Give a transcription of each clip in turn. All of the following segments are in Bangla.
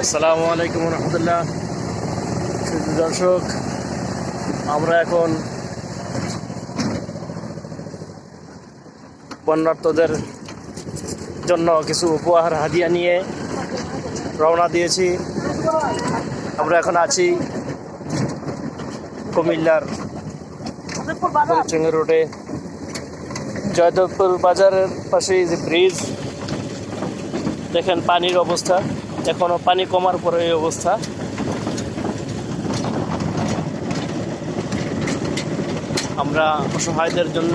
আসসালামু আলাইকুম রহমতুল্লাহ। দর্শক, আমরা এখন বন্যার্তদের জন্য কিছু উপহার হাদিয়া নিয়ে রওনা দিয়েছি। আমরা এখন আছি কুমিল্লার বলচঙ্গা রোডে, জয়দেবপুর বাজারের পাশে যে ব্রিজ, দেখেন পানির অবস্থা, এখনো পানি কমার পরে এই অবস্থা। আমরা অসহায়দের জন্য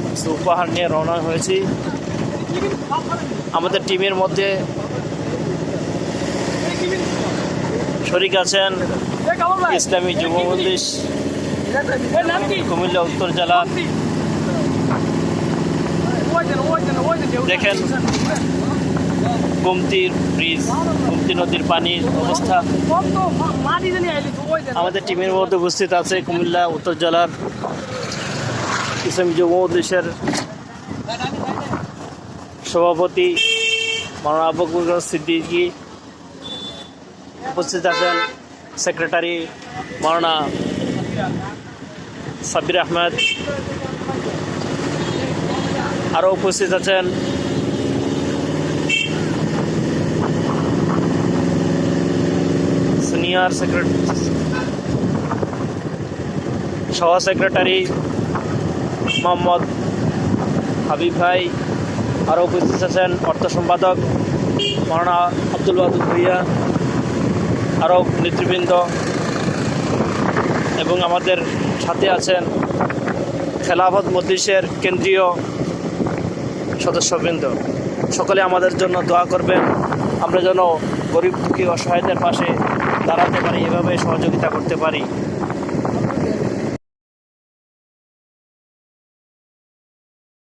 কিছু উপহার নিয়ে রওনা হয়েছি। আমাদের টিমের মধ্যে শরীক আছেন ইসলামী যুব মজলিস কুমিল্লা উত্তর জেলা। দেখেন গোমতীর ব্রিজ, গোমতী নদীর পানির অবস্থা। আমাদের টিমের মধ্যে উপস্থিত আছে কুমিল্লা উত্তর জেলার ইসলামী যুব মজলিসের সভাপতি মাওলানা আবু বকর সিদ্দিকী, উপস্থিত আছেন সেক্রেটারি মাওলানা সাব্বির আহমেদ, আরও উপস্থিত আছেন সিনিয়র সহ সেক্রেটারি মোহাম্মদ হাবিব ভাই, আরও উপস্থিত আছেন অর্থ সম্পাদক মাওলানা আব্দুল ওয়াদুদ ভুইয়া, আরও নেতৃবৃন্দ, এবং আমাদের সাথে আছেন খেলাফত মজলিসের কেন্দ্রীয় সদস্যবৃন্দ। সকলে আমাদের জন্য দোয়া করবেন, আমরা যেন গরিব দুঃখী অসহায়দের পাশে দাঁড়াতে পারি, এভাবে সহযোগিতা করতে পারি।